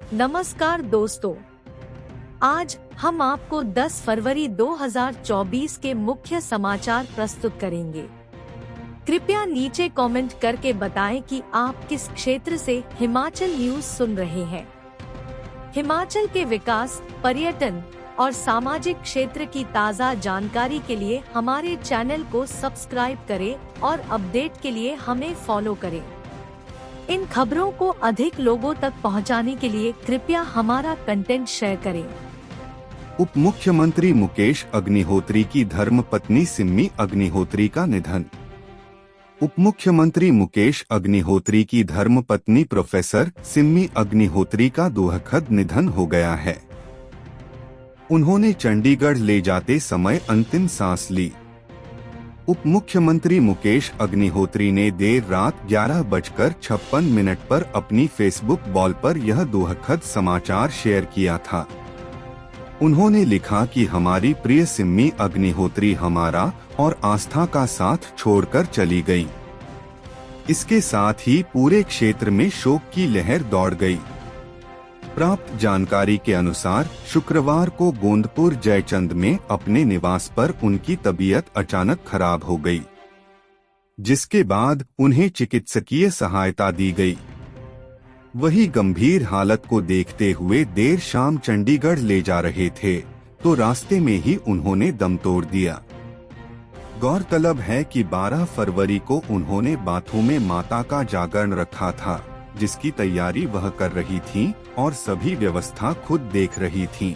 नमस्कार दोस्तों, आज हम आपको 10 फरवरी 2024 के मुख्य समाचार प्रस्तुत करेंगे। कृपया नीचे कमेंट करके बताएं कि आप किस क्षेत्र से हिमाचल न्यूज सुन रहे हैं। हिमाचल के विकास, पर्यटन और सामाजिक क्षेत्र की ताज़ा जानकारी के लिए हमारे चैनल को सब्सक्राइब करें और अपडेट के लिए हमें फॉलो करें। इन खबरों को अधिक लोगों तक पहुंचाने के लिए कृपया हमारा कंटेंट शेयर करें। उप मुख्यमंत्री मुकेश अग्निहोत्री की धर्मपत्नी सिम्मी अग्निहोत्री का निधन। उप मुख्यमंत्री मुकेश अग्निहोत्री की धर्मपत्नी प्रोफेसर सिम्मी अग्निहोत्री का दुखद निधन हो गया है। उन्होंने चंडीगढ़ ले जाते समय अंतिम सांस ली। उप मुख्यमंत्री मुकेश अग्निहोत्री ने देर रात 11:56 पर अपनी फेसबुक वॉल पर यह दुखद समाचार शेयर किया था। उन्होंने लिखा कि हमारी प्रिय सिम्मी अग्निहोत्री हमारा और आस्था का साथ छोड़कर चली गई। इसके साथ ही पूरे क्षेत्र में शोक की लहर दौड़ गई। प्राप्त जानकारी के अनुसार शुक्रवार को गोंदपुर जयचंद में अपने निवास पर उनकी तबीयत अचानक खराब हो गई, जिसके बाद उन्हें चिकित्सकीय सहायता दी गई। वही गंभीर हालत को देखते हुए देर शाम चंडीगढ़ ले जा रहे थे तो रास्ते में ही उन्होंने दम तोड़ दिया। गौरतलब है कि 12 फरवरी को उन्होंने बाथू में माता का जागरण रखा था, जिसकी तैयारी वह कर रही थीं और सभी व्यवस्था खुद देख रही थीं।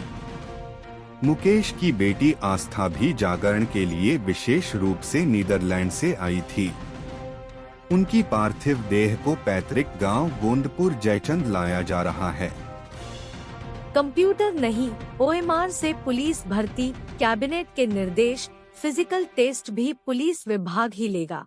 मुकेश की बेटी आस्था भी जागरण के लिए विशेष रूप से नीदरलैंड से आई थी। उनकी पार्थिव देह को पैतृक गांव गोंदपुर जयचंद लाया जा रहा है। कंप्यूटर नहीं, OMR से पुलिस भर्ती, कैबिनेट के निर्देश, फिजिकल टेस्ट भी पुलिस विभाग ही लेगा।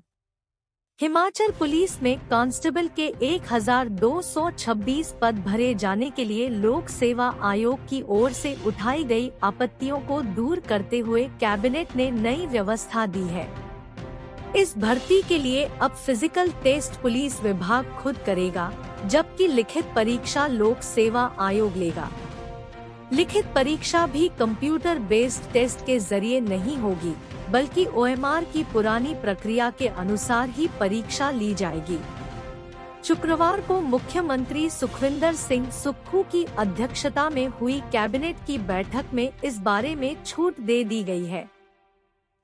हिमाचल पुलिस में कांस्टेबल के 1226 पद भरे जाने के लिए लोक सेवा आयोग की ओर से उठाई गई आपत्तियों को दूर करते हुए कैबिनेट ने नई व्यवस्था दी है। इस भर्ती के लिए अब फिजिकल टेस्ट पुलिस विभाग खुद करेगा, जबकि लिखित परीक्षा लोक सेवा आयोग लेगा। लिखित परीक्षा भी कंप्यूटर बेस्ड टेस्ट के जरिए नहीं होगी, बल्कि OMR की पुरानी प्रक्रिया के अनुसार ही परीक्षा ली जाएगी। शुक्रवार को मुख्यमंत्री सुखविंदर सिंह सुक्खू की अध्यक्षता में हुई कैबिनेट की बैठक में इस बारे में छूट दे दी गई है।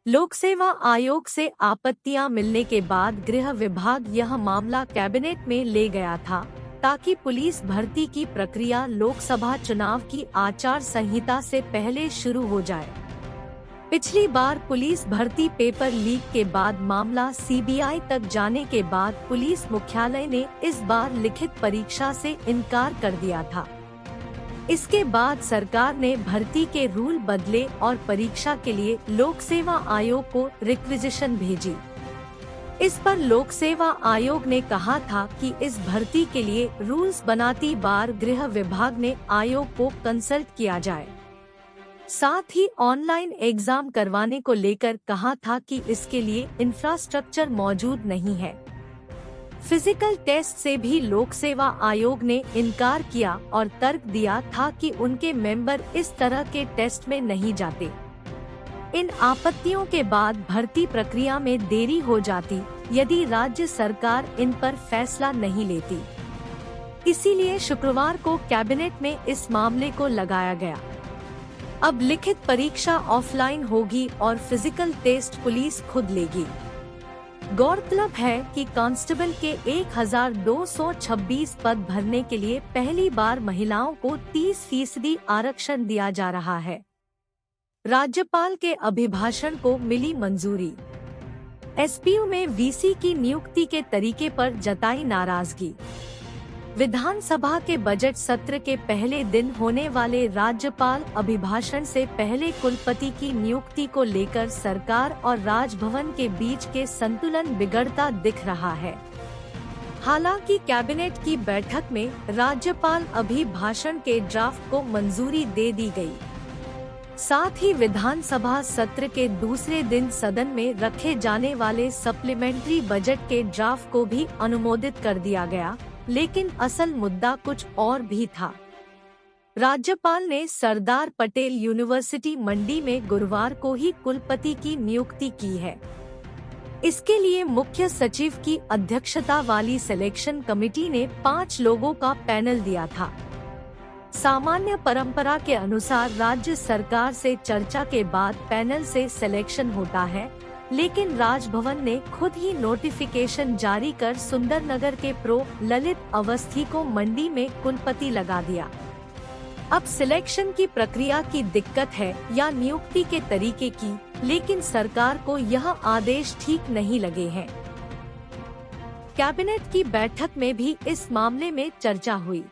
लोक सेवा आयोग से आपत्तियां मिलने के बाद गृह विभाग यह मामला कैबिनेट में ले गया था, ताकि पुलिस भर्ती की प्रक्रिया लोकसभा चुनाव की आचार संहिता से पहले शुरू हो जाए। पिछली बार पुलिस भर्ती पेपर लीक के बाद मामला CBI तक जाने के बाद पुलिस मुख्यालय ने इस बार लिखित परीक्षा से इनकार कर दिया था। इसके बाद सरकार ने भर्ती के रूल बदले और परीक्षा के लिए लोक सेवा आयोग को रिक्विजिशन भेजी। इस पर लोक सेवा आयोग ने कहा था कि इस भर्ती के लिए रूल्स बनाती बार गृह विभाग ने आयोग को कंसल्ट किया जाए। साथ ही ऑनलाइन एग्जाम करवाने को लेकर कहा था कि इसके लिए इंफ्रास्ट्रक्चर मौजूद नहीं है। फिजिकल टेस्ट से भी लोक सेवा आयोग ने इनकार किया और तर्क दिया था कि उनके मेंबर इस तरह के टेस्ट में नहीं जाते। इन आपत्तियों के बाद भर्ती प्रक्रिया में देरी हो जाती यदि राज्य सरकार इन पर फैसला नहीं लेती। इसीलिए शुक्रवार को कैबिनेट में इस मामले को लगाया गया। अब लिखित परीक्षा ऑफलाइन होगी और फिजिकल टेस्ट पुलिस खुद लेगी। गौरतलब है कि कांस्टेबल के 1226 पद भरने के लिए पहली बार महिलाओं को 30% आरक्षण दिया जा रहा है। राज्यपाल के अभिभाषण को मिली मंजूरी। SPU में VC की नियुक्ति के तरीके पर जताई नाराजगी। विधानसभा के बजट सत्र के पहले दिन होने वाले राज्यपाल अभिभाषण से पहले कुलपति की नियुक्ति को लेकर सरकार और राजभवन के बीच के संतुलन बिगड़ता दिख रहा है। हालांकि कैबिनेट की बैठक में राज्यपाल अभिभाषण के ड्राफ्ट को मंजूरी दे दी गई। साथ ही विधानसभा सत्र के दूसरे दिन सदन में रखे जाने वाले सप्लीमेंट्री बजट के ड्राफ्ट को भी अनुमोदित कर दिया गया, लेकिन असल मुद्दा कुछ और भी था। राज्यपाल ने सरदार पटेल यूनिवर्सिटी मंडी में गुरुवार को ही कुलपति की नियुक्ति की है। इसके लिए मुख्य सचिव की अध्यक्षता वाली सिलेक्शन कमेटी ने 5 लोगों का पैनल दिया था। सामान्य परंपरा के अनुसार राज्य सरकार से चर्चा के बाद पैनल से सिलेक्शन होता है, लेकिन राजभवन ने खुद ही नोटिफिकेशन जारी कर सुंदरनगर के प्रो ललित अवस्थी को मंडी में कुलपति लगा दिया। अब सिलेक्शन की प्रक्रिया की दिक्कत है या नियुक्ति के तरीके की, लेकिन सरकार को यह आदेश ठीक नहीं लगे हैं। कैबिनेट की बैठक में भी इस मामले में चर्चा हुई।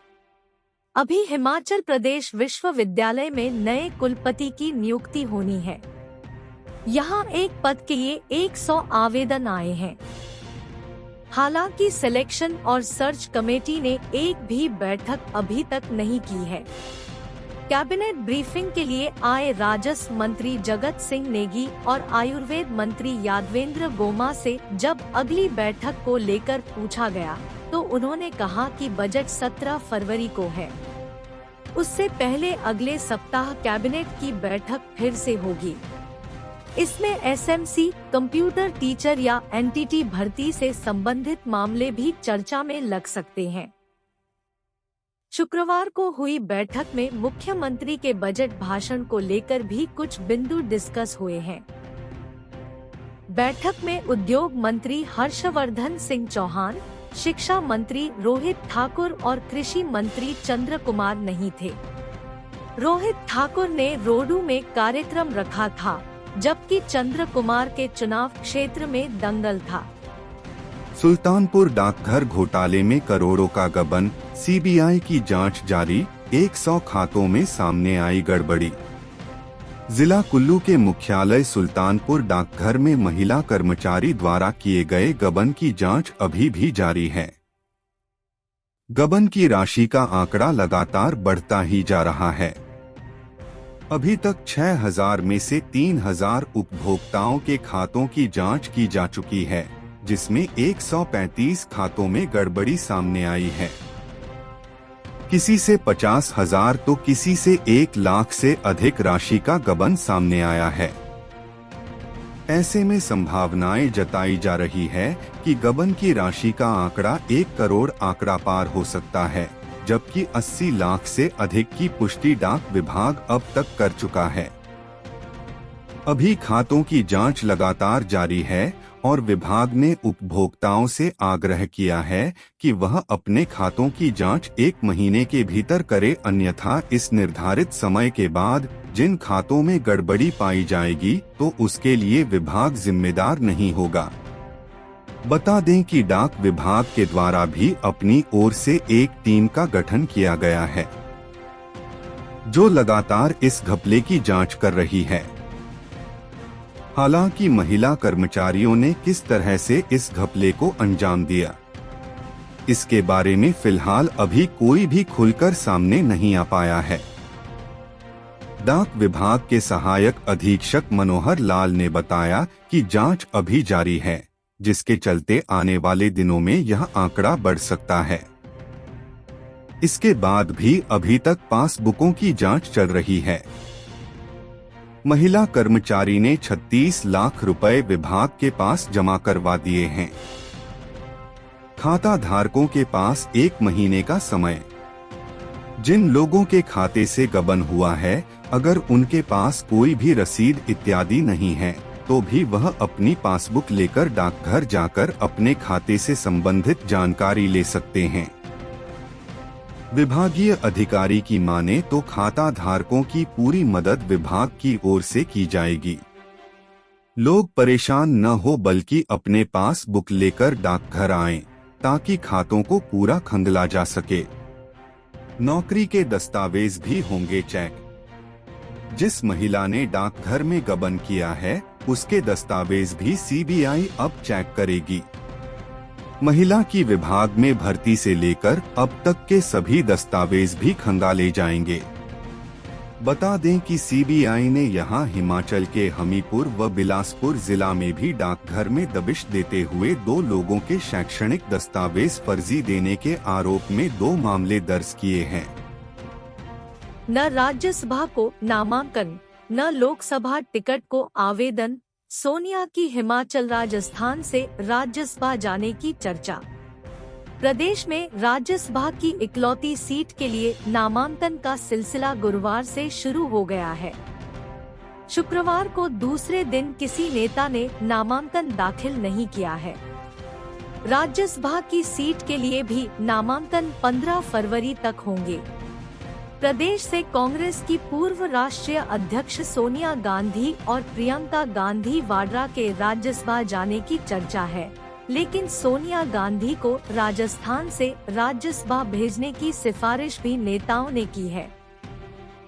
अभी हिमाचल प्रदेश विश्वविद्यालय में नए कुलपति की नियुक्ति होनी है। यहाँ एक पद के लिए 100 आवेदन आए हैं। हालांकि सिलेक्शन और सर्च कमेटी ने एक भी बैठक अभी तक नहीं की है। कैबिनेट ब्रीफिंग के लिए आए राजस्व मंत्री जगत सिंह नेगी और आयुर्वेद मंत्री यादवेंद्र गोमा से जब अगली बैठक को लेकर पूछा गया, तो उन्होंने कहा कि बजट 17 फरवरी को है। उससे पहले अगले सप्ताह कैबिनेट की बैठक फिर से होगी। इसमें एसएमसी, कंप्यूटर टीचर या एनटीटी भर्ती से संबंधित मामले भी चर्चा में लग सकते हैं। शुक्रवार को हुई बैठक में मुख्यमंत्री के बजट भाषण को लेकर भी कुछ बिंदु डिस्कस हुए हैं। बैठक में उद्योग मंत्री हर्षवर्धन सिंह चौहान, शिक्षा मंत्री रोहित ठाकुर और कृषि मंत्री चंद्र कुमार नहीं थे। रोहित ठाकुर ने रोडू में कार्यक्रम रखा था, जबकि चंद्र कुमार के चुनाव क्षेत्र में दंगल था। सुल्तानपुर डाकघर घोटाले में करोड़ों का गबन, सीबीआई की जांच जारी, 100 खातों में सामने आई गड़बड़ी। जिला कुल्लू के मुख्यालय सुल्तानपुर डाकघर में महिला कर्मचारी द्वारा किए गए गबन की जांच अभी भी जारी है। गबन की राशि का आंकड़ा लगातार बढ़ता ही जा रहा है। अभी तक 6000 में से 3000 उपभोक्ताओं के खातों की जांच की जा चुकी है, जिसमें 135 खातों में गड़बड़ी सामने आई है। किसी से 50,000 तो किसी से 1 लाख से अधिक राशि का गबन सामने आया है। ऐसे में संभावनाएं जताई जा रही है कि गबन की राशि का आंकड़ा 1 करोड़ आंकड़ा पार हो सकता है, जबकि 80 लाख से अधिक की पुष्टि डाक विभाग अब तक कर चुका है। अभी खातों की जांच लगातार जारी है और विभाग ने उपभोक्ताओं से आग्रह किया है कि वह अपने खातों की जांच 1 महीने के भीतर करे, अन्यथा इस निर्धारित समय के बाद जिन खातों में गड़बड़ी पाई जाएगी तो उसके लिए विभाग जिम्मेदार नहीं होगा। बता दें कि डाक विभाग के द्वारा भी अपनी ओर से एक टीम का गठन किया गया है, जो लगातार इस घपले की जांच कर रही है। हालांकि महिला कर्मचारियों ने किस तरह से इस घपले को अंजाम दिया, इसके बारे में फिलहाल अभी कोई भी खुलकर सामने नहीं आ पाया है। डाक विभाग के सहायक अधीक्षक मनोहर लाल ने बताया कि जांच अभी जारी है, जिसके चलते आने वाले दिनों में यह आंकड़ा बढ़ सकता है। इसके बाद भी अभी तक पासबुकों की जांच चल रही है। महिला कर्मचारी ने 36 लाख रुपए विभाग के पास जमा करवा दिए हैं। खाता धारकों के पास 1 महीने का समय। जिन लोगों के खाते से गबन हुआ है, अगर उनके पास कोई भी रसीद इत्यादि नहीं है, तो भी वह अपनी पासबुक लेकर डाकघर जाकर अपने खाते से संबंधित जानकारी ले सकते हैं। विभागीय अधिकारी की माने तो खाता धारकों की पूरी मदद विभाग की ओर से की जाएगी। लोग परेशान न हो, बल्कि अपने पास बुक लेकर डाकघर आएं, ताकि खातों को पूरा खंगला जा सके। नौकरी के दस्तावेज भी होंगे चेक। जिस महिला ने डाकघर में गबन किया है, उसके दस्तावेज भी सीबीआई अब चेक करेगी। महिला की विभाग में भर्ती से लेकर अब तक के सभी दस्तावेज भी खंगाले जाएंगे। बता दें कि सीबीआई ने यहां हिमाचल के हमीरपुर व बिलासपुर जिला में भी डाकघर में दबिश देते हुए 2 लोगों के शैक्षणिक दस्तावेज फर्जी देने के आरोप में 2 मामले दर्ज किए हैं। न राज्यसभा को नामांकन, न लोकसभा टिकट को आवेदन। सोनिया की हिमाचल राजस्थान से राज्यसभा जाने की चर्चा। प्रदेश में राज्यसभा की इकलौती सीट के लिए नामांकन का सिलसिला गुरुवार से शुरू हो गया है। शुक्रवार को दूसरे दिन किसी नेता ने नामांकन दाखिल नहीं किया है। राज्यसभा की सीट के लिए भी नामांकन 15 फरवरी तक होंगे। प्रदेश से कांग्रेस की पूर्व राष्ट्रीय अध्यक्ष सोनिया गांधी और प्रियंका गांधी वाड्रा के राज्यसभा जाने की चर्चा है, लेकिन सोनिया गांधी को राजस्थान से राज्यसभा भेजने की सिफारिश भी नेताओं ने की है।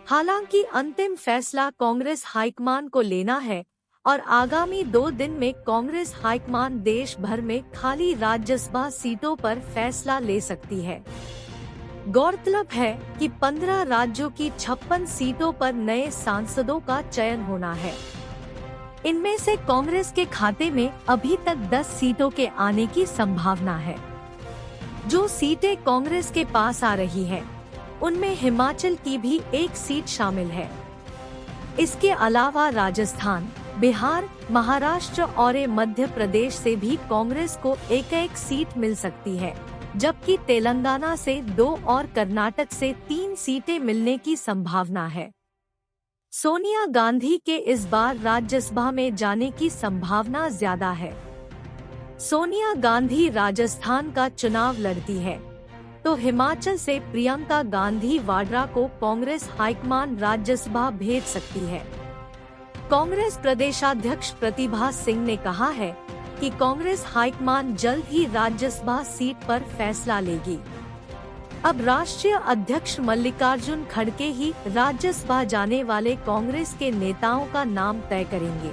हालांकि अंतिम फैसला कांग्रेस हाईकमान को लेना है और आगामी 2 दिन में कांग्रेस हाईकमान देश भर में खाली राज्यसभा सीटों पर फैसला ले सकती है। गौरतलब है कि 15 राज्यों की 56 सीटों पर नए सांसदों का चयन होना है। इनमें से कांग्रेस के खाते में अभी तक 10 सीटों के आने की संभावना है। जो सीटें कांग्रेस के पास आ रही है, उनमें हिमाचल की भी एक सीट शामिल है। इसके अलावा राजस्थान, बिहार, महाराष्ट्र और मध्य प्रदेश से भी कांग्रेस को एक सीट मिल सकती है, जबकि तेलंगाना से 2 और कर्नाटक से 3 सीटें मिलने की संभावना है। सोनिया गांधी के इस बार राज्यसभा में जाने की संभावना ज्यादा है। सोनिया गांधी राजस्थान का चुनाव लड़ती है, तो हिमाचल से प्रियंका गांधी वाड्रा को कांग्रेस हाईकमान राज्यसभा भेज सकती है। कांग्रेस प्रदेशाध्यक्ष प्रतिभा सिंह ने कहा है कि कांग्रेस हाईकमान जल्द ही राज्यसभा सीट पर फैसला लेगी। अब राष्ट्रीय अध्यक्ष मल्लिकार्जुन खड़गे ही राज्यसभा जाने वाले कांग्रेस के नेताओं का नाम तय करेंगे।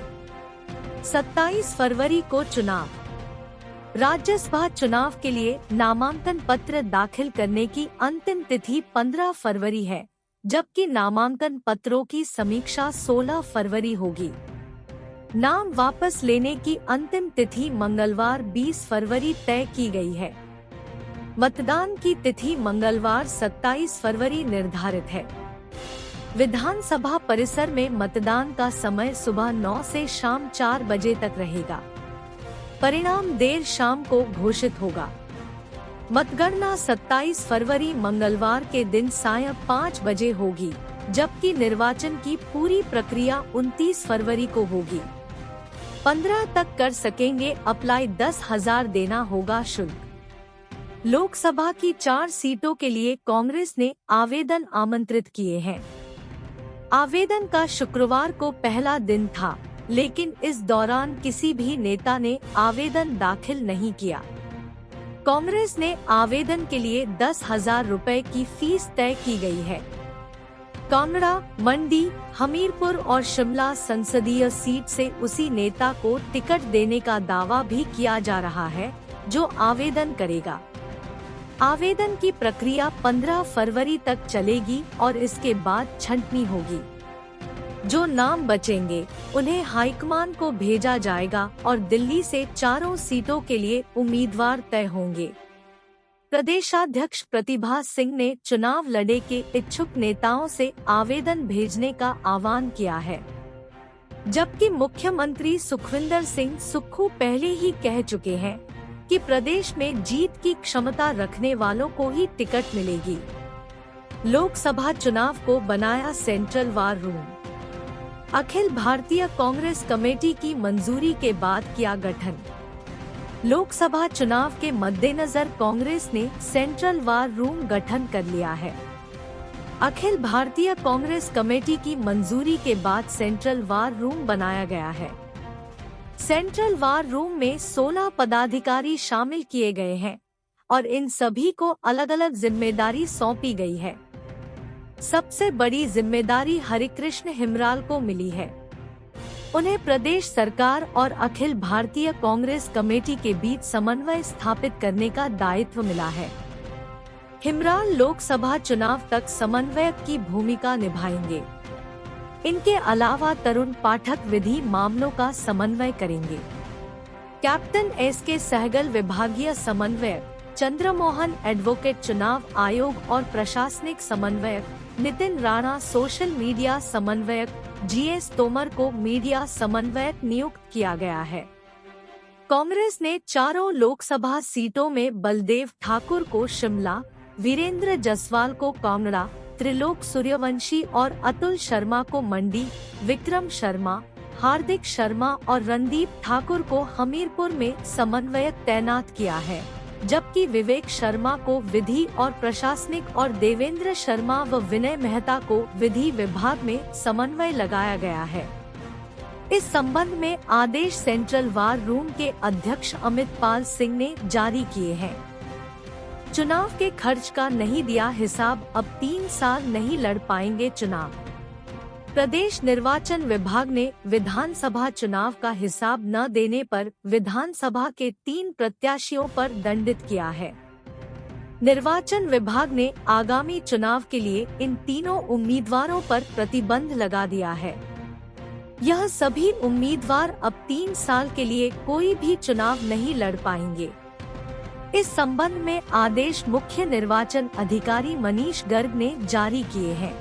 27 फरवरी को चुनाव। राज्यसभा चुनाव के लिए नामांकन पत्र दाखिल करने की अंतिम तिथि 15 फरवरी है, जबकि नामांकन पत्रों की समीक्षा 16 फरवरी होगी। नाम वापस लेने की अंतिम तिथि मंगलवार 20 फरवरी तय की गई है। मतदान की तिथि मंगलवार 27 फरवरी निर्धारित है। विधानसभा परिसर में मतदान का समय सुबह 9 से शाम 4 बजे तक रहेगा। परिणाम देर शाम को घोषित होगा। मतगणना 27 फरवरी मंगलवार के दिन सायं 5 बजे होगी, जबकि निर्वाचन की पूरी प्रक्रिया 29 फरवरी को होगी। 15 तक कर सकेंगे अप्लाई, 10,000 देना होगा शुल्क। लोकसभा की 4 सीटों के लिए कांग्रेस ने आवेदन आमंत्रित किए हैं। आवेदन का शुक्रवार को पहला दिन था, लेकिन इस दौरान किसी भी नेता ने आवेदन दाखिल नहीं किया। कांग्रेस ने आवेदन के लिए 10,000 रुपए की फीस तय की गई है। कांगड़ा, मंडी, हमीरपुर और शिमला संसदीय सीट से उसी नेता को टिकट देने का दावा भी किया जा रहा है जो आवेदन करेगा। आवेदन की प्रक्रिया 15 फरवरी तक चलेगी और इसके बाद छंटनी होगी। जो नाम बचेंगे उन्हें हाईकमान को भेजा जाएगा और दिल्ली से 4 सीटों के लिए उम्मीदवार तय होंगे। प्रदेशाध्यक्ष प्रतिभा सिंह ने चुनाव लड़े के इच्छुक नेताओं से आवेदन भेजने का आह्वान किया है, जबकि मुख्यमंत्री सुखविंदर सिंह सुक्खू पहले ही कह चुके हैं कि प्रदेश में जीत की क्षमता रखने वालों को ही टिकट मिलेगी। लोकसभा चुनाव को बनाया central war room. Akhil Bharatiya Congress committee की मंजूरी के बाद किया गठन। लोकसभा चुनाव के मद्देनजर कांग्रेस ने सेंट्रल वार रूम गठन कर लिया है। अखिल भारतीय कांग्रेस कमेटी की मंजूरी के बाद सेंट्रल वार रूम बनाया गया है। सेंट्रल वार रूम में 16 पदाधिकारी शामिल किए गए हैं और इन सभी को अलग अलग जिम्मेदारी सौंपी गई है। सबसे बड़ी जिम्मेदारी हरिकृष्ण हिमराल को मिली है। उन्हें प्रदेश सरकार और अखिल भारतीय कांग्रेस कमेटी के बीच समन्वय स्थापित करने का दायित्व मिला है। हिमराल लोकसभा चुनाव तक समन्वयक की भूमिका निभाएंगे। इनके अलावा तरुण पाठक विधि मामलों का समन्वय करेंगे। Captain SK. सहगल विभागीय समन्वयक, चंद्रमोहन एडवोकेट चुनाव आयोग और प्रशासनिक समन्वयक, नितिन राणा सोशल मीडिया समन्वयक, GS तोमर को मीडिया समन्वयक नियुक्त किया गया है। कांग्रेस ने चारों लोकसभा सीटों में बलदेव ठाकुर को शिमला, वीरेंद्र जसवाल को कांगड़ा, त्रिलोक सूर्यवंशी और अतुल शर्मा को मंडी, विक्रम शर्मा, हार्दिक शर्मा और रणदीप ठाकुर को हमीरपुर में समन्वयक तैनात किया है, जबकि विवेक शर्मा को विधि और प्रशासनिक और देवेंद्र शर्मा व विनय मेहता को विधि विभाग में समन्वय लगाया गया है। इस संबंध में आदेश सेंट्रल वार रूम के अध्यक्ष अमित पाल सिंह ने जारी किए हैं। चुनाव के खर्च का नहीं दिया हिसाब, अब 3 साल नहीं लड़ पाएंगे चुनाव। प्रदेश निर्वाचन विभाग ने विधानसभा चुनाव का हिसाब न देने पर विधानसभा के 3 प्रत्याशियों पर दंडित किया है। निर्वाचन विभाग ने आगामी चुनाव के लिए इन तीनों उम्मीदवारों पर प्रतिबंध लगा दिया है। यह सभी उम्मीदवार अब 3 साल के लिए कोई भी चुनाव नहीं लड़ पाएंगे। इस संबंध में आदेश मुख्य निर्वाचन अधिकारी मनीष गर्ग ने जारी किए हैं।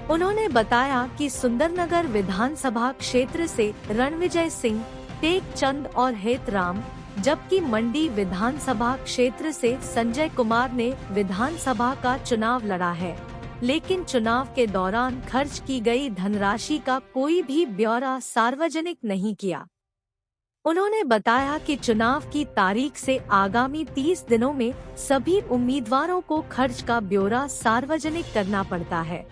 उन्होंने बताया कि सुंदरनगर विधानसभा क्षेत्र से रणविजय सिंह, टेक चंद और हेतराम, जबकि मंडी विधानसभा क्षेत्र से संजय कुमार ने विधानसभा का चुनाव लड़ा है, लेकिन चुनाव के दौरान खर्च की गई धनराशि का कोई भी ब्यौरा सार्वजनिक नहीं किया। उन्होंने बताया कि चुनाव की तारीख से आगामी 30 दिनों में सभी उम्मीदवारों को खर्च का ब्यौरा सार्वजनिक करना पड़ता है।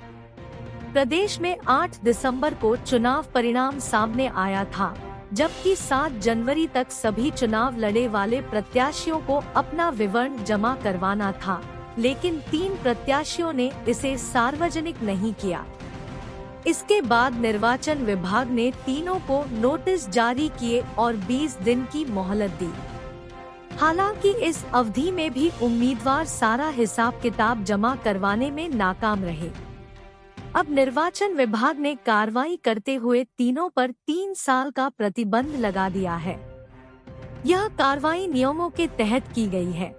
प्रदेश में 8 दिसंबर को चुनाव परिणाम सामने आया था, जबकि 7 जनवरी तक सभी चुनाव लड़े वाले प्रत्याशियों को अपना विवरण जमा करवाना था, लेकिन 3 प्रत्याशियों ने इसे सार्वजनिक नहीं किया। इसके बाद निर्वाचन विभाग ने तीनों को नोटिस जारी किए और 20 दिन की मोहलत दी। हालांकि इस अवधि में भी उम्मीदवार सारा हिसाब किताब जमा करवाने में नाकाम रहे। अब निर्वाचन विभाग ने कार्रवाई करते हुए तीनों पर 3 साल का प्रतिबंध लगा दिया है। यह कार्रवाई नियमों के तहत की गई है।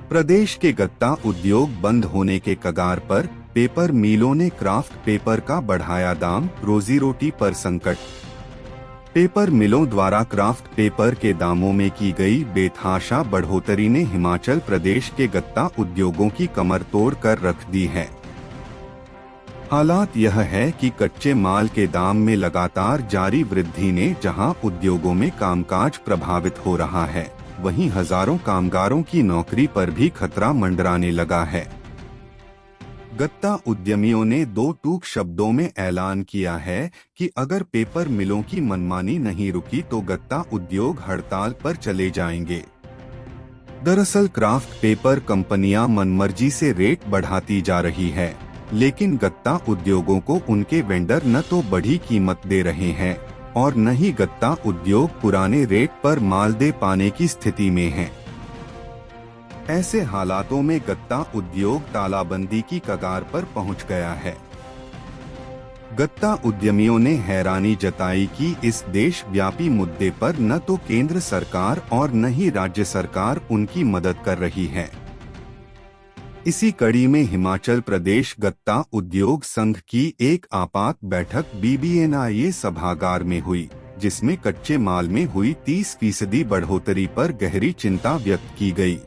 प्रदेश के गत्ता उद्योग बंद होने के कगार पर, पेपर मिलों ने क्राफ्ट पेपर का बढ़ाया दाम, रोजी रोटी पर संकट। पेपर मिलों द्वारा क्राफ्ट पेपर के दामों में की गई बेतहाशा बढ़ोतरी ने हिमाचल प्रदेश के गत्ता उद्योगों की कमर तोड़ कर रख दी है। हालात यह है कि कच्चे माल के दाम में लगातार जारी वृद्धि ने जहां उद्योगों में कामकाज प्रभावित हो रहा है, वहीं हजारों कामगारों की नौकरी पर भी खतरा मंडराने लगा है। गत्ता उद्यमियों ने 2 टूक शब्दों में ऐलान किया है कि अगर पेपर मिलों की मनमानी नहीं रुकी तो गत्ता उद्योग हड़ताल पर चले जाएंगे। दरअसल क्राफ्ट पेपर कंपनियां मनमर्जी से रेट बढ़ाती जा रही है, लेकिन गत्ता उद्योगों को उनके वेंडर न तो बढ़ी कीमत दे रहे हैं और न ही गत्ता उद्योग पुराने रेट पर माल दे पाने की स्थिति में है। ऐसे हालातों में गत्ता उद्योग तालाबंदी की कगार पर पहुंच गया है। गत्ता उद्यमियों ने हैरानी जताई कि इस देशव्यापी मुद्दे पर न तो केंद्र सरकार और न ही राज्य सरकार उनकी मदद कर रही है। इसी कड़ी में हिमाचल प्रदेश गत्ता उद्योग संघ की एक आपात बैठक BBNIA सभागार में हुई, जिसमें कच्चे माल में हुई 30% बढ़ोतरी पर गहरी चिंता व्यक्त की गई।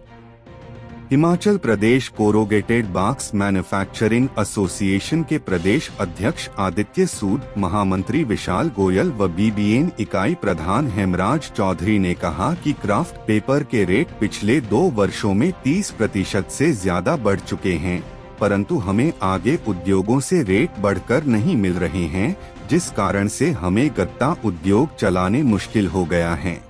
Himachal Pradesh corrugated box manufacturing association के प्रदेश अध्यक्ष आदित्य सूद, महामंत्री विशाल गोयल व BBN इकाई प्रधान हेमराज चौधरी ने कहा कि क्राफ्ट पेपर के रेट पिछले 2 वर्षों में 30% से ज्यादा बढ़ चुके हैं, परंतु हमें आगे उद्योगों से रेट बढ़कर नहीं मिल रहे हैं, जिस कारण से हमें गत्ता उद्योग चलाने मुश्किल हो गया है।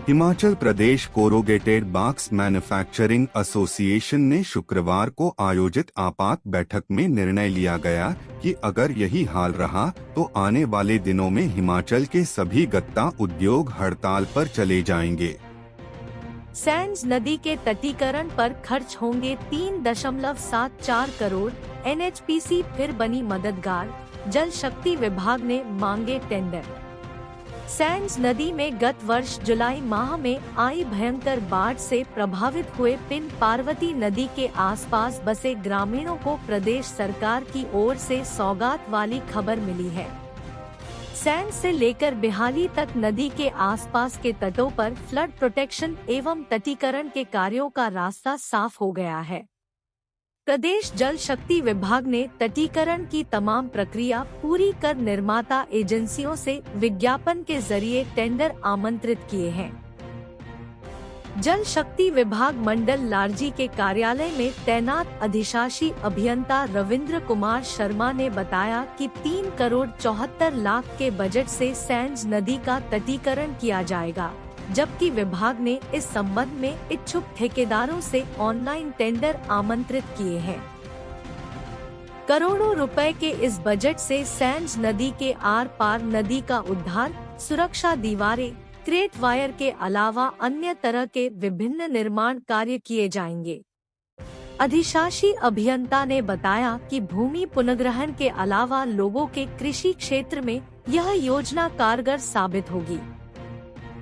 Himachal Pradesh corrugated box manufacturing association ने शुक्रवार को आयोजित आपात बैठक में निर्णय लिया गया कि अगर यही हाल रहा तो आने वाले दिनों में हिमाचल के सभी गत्ता उद्योग हड़ताल पर चले जाएंगे। सैंज नदी के तटीकरण पर खर्च होंगे 3.74 करोड़, NHPC फिर बनी मददगार, जल शक्ति विभाग ने मांगे टेंडर। सैंज नदी में गत वर्ष जुलाई माह में आई भयंकर बाढ़ से प्रभावित हुए पिन पार्वती नदी के आसपास बसे ग्रामीणों को प्रदेश सरकार की ओर से सौगात वाली खबर मिली है। सैंज से लेकर बिहाली तक नदी के आसपास के तटों पर फ्लड प्रोटेक्शन एवं तटीकरण के कार्यों का रास्ता साफ हो गया है। प्रदेश जल शक्ति विभाग ने तटीकरण की तमाम प्रक्रिया पूरी कर निर्माता एजेंसियों से विज्ञापन के जरिए टेंडर आमंत्रित किए हैं। जल शक्ति विभाग मंडल लारजी के कार्यालय में तैनात अधिशासी अभियंता रविंद्र कुमार शर्मा ने बताया कि 3 करोड़ 74 लाख के बजट से सैंज नदी का तटीकरण किया जाएगा, जबकि विभाग ने इस संबंध में इच्छुक ठेकेदारों से ऑनलाइन टेंडर आमंत्रित किए हैं। करोड़ों रुपए के इस बजट से सैंज नदी के आर पार नदी का उद्धार, सुरक्षा दीवारें, क्रेट वायर के अलावा अन्य तरह के विभिन्न निर्माण कार्य किए जाएंगे। अधिशासी अभियंता ने बताया कि भूमि पुनर्ग्रहण के अलावा लोगों के कृषि क्षेत्र में यह योजना कारगर साबित होगी।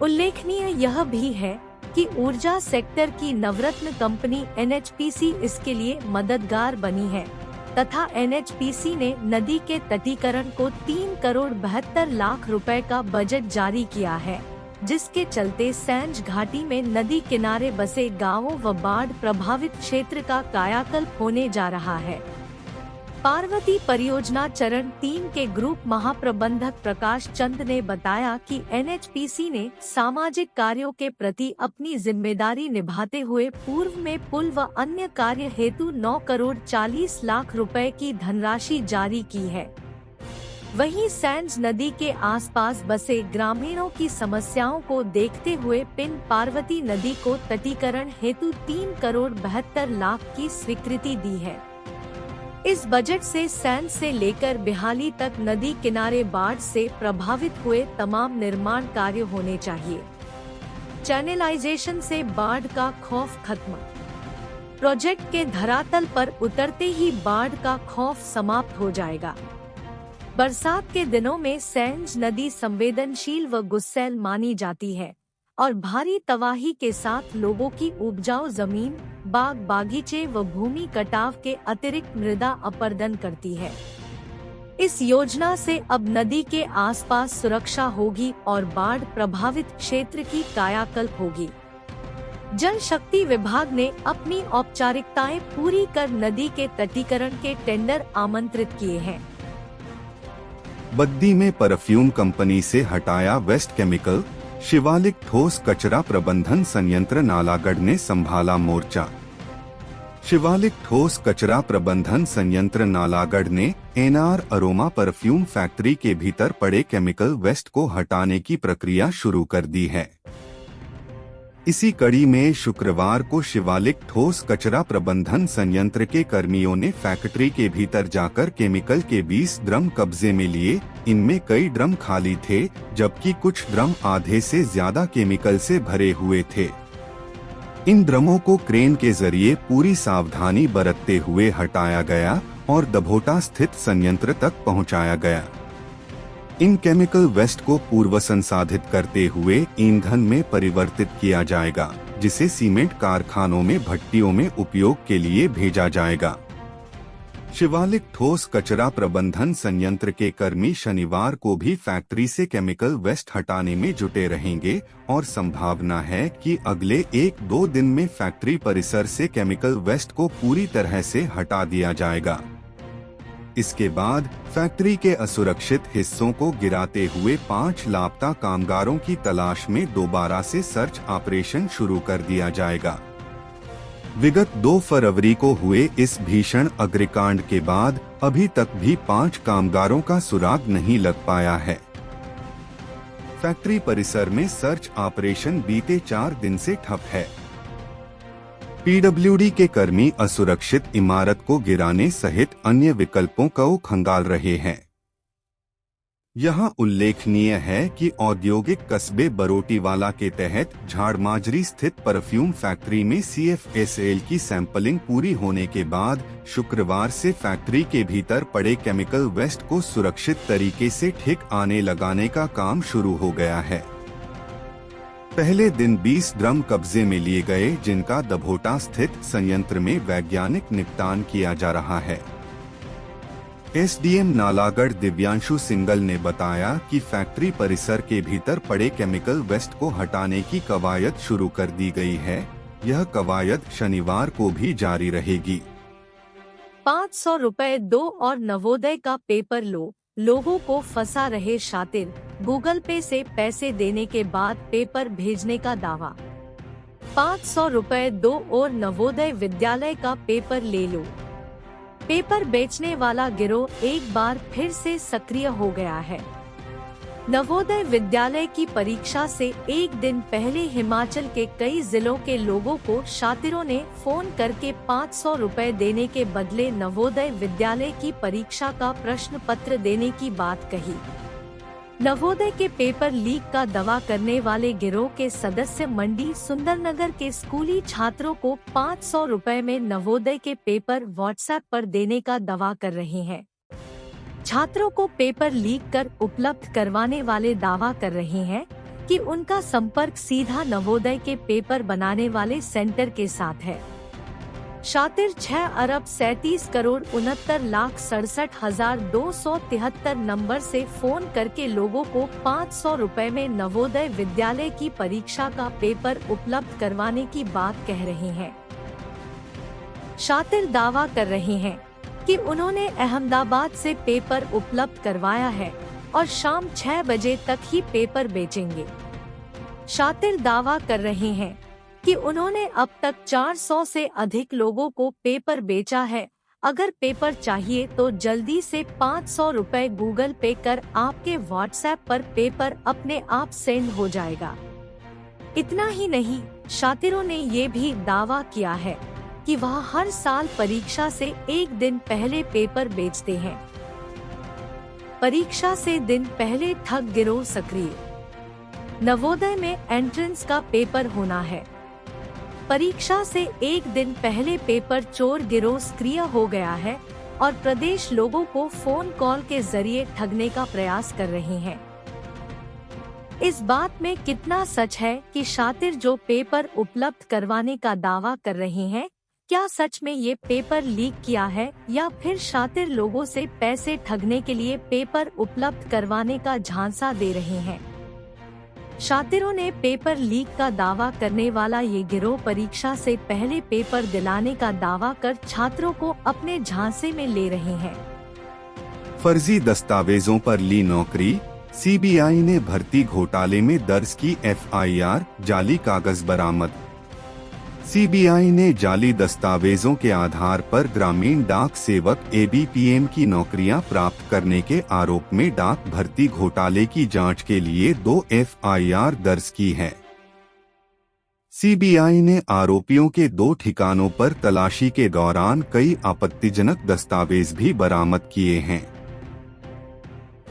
उल्लेखनीय यह भी है कि ऊर्जा सेक्टर की नवरत्न कंपनी NHPC इसके लिए मददगार बनी है तथा NHPC ने नदी के तटीकरण को 3 करोड़ 72 लाख रुपए का बजट जारी किया है, जिसके चलते सैंज घाटी में नदी किनारे बसे गांवों व बाढ़ प्रभावित क्षेत्र का कायाकल्प होने जा रहा है। पार्वती परियोजना चरण 3 के ग्रुप महाप्रबंधक प्रकाश चंद ने बताया कि NHPC ने सामाजिक कार्यों के प्रति अपनी जिम्मेदारी निभाते हुए पूर्व में पुल व अन्य कार्य हेतु 9 करोड़ 40 लाख रुपए की धनराशि जारी की है। वहीं सैंज नदी के आसपास बसे ग्रामीणों की समस्याओं को देखते हुए पिन पार्वती नदी को तटीकरण हेतु 3 करोड़ 72 लाख की स्वीकृति दी है। इस बजट से सैंज से लेकर बिहाली तक नदी किनारे बाढ़ से प्रभावित हुए तमाम निर्माण कार्य होने चाहिए। चैनलाइजेशन से बाढ़ का खौफ खत्म। प्रोजेक्ट के धरातल पर उतरते ही बाढ़ का खौफ समाप्त हो जाएगा। बरसात के दिनों में सैंज नदी संवेदनशील व गुस्सैल मानी जाती है और भारी तबाही के साथ लोगों की उपजाऊ जमीन, बाग बागीचे व भूमि कटाव के अतिरिक्त मृदा अपरदन करती है। इस योजना से अब नदी के आसपास सुरक्षा होगी और बाढ़ प्रभावित क्षेत्र की कायाकल्प होगी। जल शक्ति विभाग ने अपनी औपचारिकताएं पूरी कर नदी के तटीकरण के टेंडर आमंत्रित किए हैं। बद्दी में परफ्यूम कंपनी से हटाया वेस्ट केमिकल, शिवालिक ठोस कचरा प्रबंधन संयंत्र नालागढ़ ने संभाला मोर्चा। शिवालिक ठोस कचरा प्रबंधन संयंत्र नालागढ़ ने NR अरोमा परफ्यूम फैक्ट्री के भीतर पड़े केमिकल वेस्ट को हटाने की प्रक्रिया शुरू कर दी है। इसी कड़ी में शुक्रवार को शिवालिक ठोस कचरा प्रबंधन संयंत्र के कर्मियों ने फैक्ट्री के भीतर जाकर केमिकल के 20 ड्रम कब्जे में लिए। इनमें कई ड्रम खाली थे, जबकि कुछ ड्रम आधे से ज्यादा केमिकल से भरे हुए थे। इन ड्रमों को क्रेन के जरिए पूरी सावधानी बरतते हुए हटाया गया और दभोटा स्थित संयंत्र तक पहुंचाया गया। इन केमिकल वेस्ट को पूर्व संसाधित करते हुए ईंधन में परिवर्तित किया जाएगा, जिसे सीमेंट कारखानों में भट्टियों में उपयोग के लिए भेजा जाएगा। शिवालिक ठोस कचरा प्रबंधन संयंत्र के कर्मी शनिवार को भी फैक्ट्री से केमिकल वेस्ट हटाने में जुटे रहेंगे और संभावना है कि अगले 1-2 दिन में फैक्ट्री परिसर से केमिकल वेस्ट को पूरी तरह से हटा दिया जाएगा। इसके बाद फैक्ट्री के असुरक्षित हिस्सों को गिराते हुए 5 लापता कामगारों की तलाश में दोबारा से सर्च ऑपरेशन शुरू कर दिया जाएगा। विगत 2 फरवरी को हुए इस भीषण अग्निकांड के बाद अभी तक भी 5 कामगारों का सुराग नहीं लग पाया है। फैक्ट्री परिसर में सर्च ऑपरेशन बीते 4 दिन से ठप है। PWD के कर्मी असुरक्षित इमारत को गिराने सहित अन्य विकल्पों को खंगाल रहे हैं। यहाँ उल्लेखनीय है कि औद्योगिक कस्बे बरोटीवाला के तहत झाड़माजरी स्थित परफ्यूम फैक्ट्री में CFSL की सैंपलिंग पूरी होने के बाद शुक्रवार से फैक्ट्री के भीतर पड़े केमिकल वेस्ट को सुरक्षित तरीके से ठिकाने लगाने का काम शुरू हो गया है। पहले दिन 20 ड्रम कब्जे में लिए गए, जिनका दभोटा स्थित संयंत्र में वैज्ञानिक निपटान किया जा रहा है। SDM नालागढ़ दिव्यांशु सिंगल ने बताया कि फैक्ट्री परिसर के भीतर पड़े केमिकल वेस्ट को हटाने की कवायद शुरू कर दी गई है। यह कवायद शनिवार को भी जारी रहेगी। 500 रुपए दो और नवोदय का पेपर लो, लोगों को फंसा रहे शातिर, गूगल पे से पैसे देने के बाद पेपर भेजने का दावा। 500 रुपए दो और नवोदय विद्यालय का पेपर ले लो। पेपर बेचने वाला गिरोह एक बार फिर से सक्रिय हो गया है। नवोदय विद्यालय की परीक्षा से एक दिन पहले हिमाचल के कई जिलों के लोगों को शातिरों ने फोन करके 500 रुपए देने के बदले नवोदय विद्यालय की परीक्षा का प्रश्न पत्र देने की बात कही। नवोदय के पेपर लीक का दावा करने वाले गिरोह के सदस्य मंडी सुंदरनगर के स्कूली छात्रों को 500 रुपए में नवोदय के पेपर व्हाट्सएप पर देने का दावा कर रहे हैं। छात्रों को पेपर लीक कर उपलब्ध करवाने वाले दावा कर रहे हैं कि उनका संपर्क सीधा नवोदय के पेपर बनाने वाले सेंटर के साथ है। शातिर 6 अरब 37 करोड़ 69,67,273 नंबर से फोन करके लोगों को 500 रुपए में नवोदय विद्यालय की परीक्षा का पेपर उपलब्ध करवाने की बात कह रहे हैं। शातिर दावा कर रहे हैं कि उन्होंने अहमदाबाद से पेपर उपलब्ध करवाया है और शाम 6 बजे तक ही पेपर बेचेंगे। शातिर दावा कर रहे हैं कि उन्होंने अब तक 400 से अधिक लोगों को पेपर बेचा है। अगर पेपर चाहिए तो जल्दी से 500 रुपए गूगल पे कर आपके व्हाट्सएप पर पेपर अपने आप सेंड हो जाएगा। इतना ही नहीं, शातिरों ने ये भी दावा किया है कि वह हर साल परीक्षा से एक दिन पहले पेपर बेचते हैं। परीक्षा से दिन पहले ठग गिरोह सक्रिय। नवोदय में एंट्रेंस का पेपर होना है। परीक्षा से एक दिन पहले पेपर चोर गिरोह सक्रिय हो गया है और प्रदेश लोगों को फोन कॉल के जरिए ठगने का प्रयास कर रहे हैं। इस बात में कितना सच है कि शातिर जो पेपर उपलब्ध करवाने का दावा कर रहे हैं, क्या सच में ये पेपर लीक किया है या फिर शातिर लोगों से पैसे ठगने के लिए पेपर उपलब्ध करवाने का झांसा दे रहे हैं। शातिरों ने पेपर लीक का दावा करने वाला ये गिरोह परीक्षा से पहले पेपर दिलाने का दावा कर छात्रों को अपने झांसे में ले रहे हैं। फर्जी दस्तावेजों पर ली नौकरी, CBI ने भर्ती घोटाले में दर्ज की FIR, जाली कागज बरामद। CBI ने जाली दस्तावेजों के आधार पर ग्रामीण डाक सेवक ABPM की नौकरियां प्राप्त करने के आरोप में डाक भर्ती घोटाले की जांच के लिए 2 FIR दर्ज की है। CBI ने आरोपियों के 2 ठिकानों पर तलाशी के दौरान कई आपत्तिजनक दस्तावेज भी बरामद किए हैं।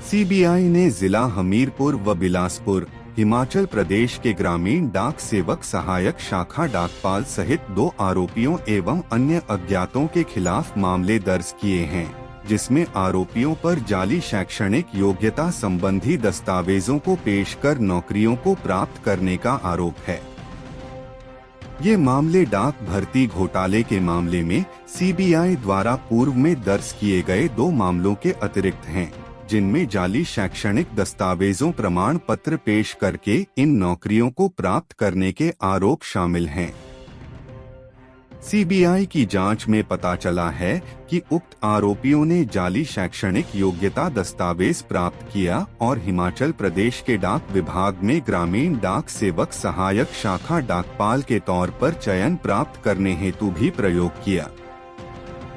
CBI ने जिला हमीरपुर व बिलासपुर, हिमाचल प्रदेश के ग्रामीण डाक सेवक सहायक शाखा डाकपाल सहित 2 आरोपियों एवं अन्य अज्ञातों के खिलाफ मामले दर्ज किए हैं, जिसमें आरोपियों पर जाली शैक्षणिक योग्यता संबंधी दस्तावेजों को पेश कर नौकरियों को प्राप्त करने का आरोप है। ये मामले डाक भर्ती घोटाले के मामले में CBI द्वारा पूर्व में दर्ज किए गए 2 मामलों के अतिरिक्त हैं, जिनमें जाली शैक्षणिक दस्तावेजों प्रमाण पत्र पेश करके इन नौकरियों को प्राप्त करने के आरोप शामिल हैं। CBI की जांच में पता चला है कि उक्त आरोपियों ने जाली शैक्षणिक योग्यता दस्तावेज प्राप्त किया और हिमाचल प्रदेश के डाक विभाग में ग्रामीण डाक सेवक सहायक शाखा डाकपाल के तौर पर चयन प्राप्त करने हेतु भी प्रयोग किया।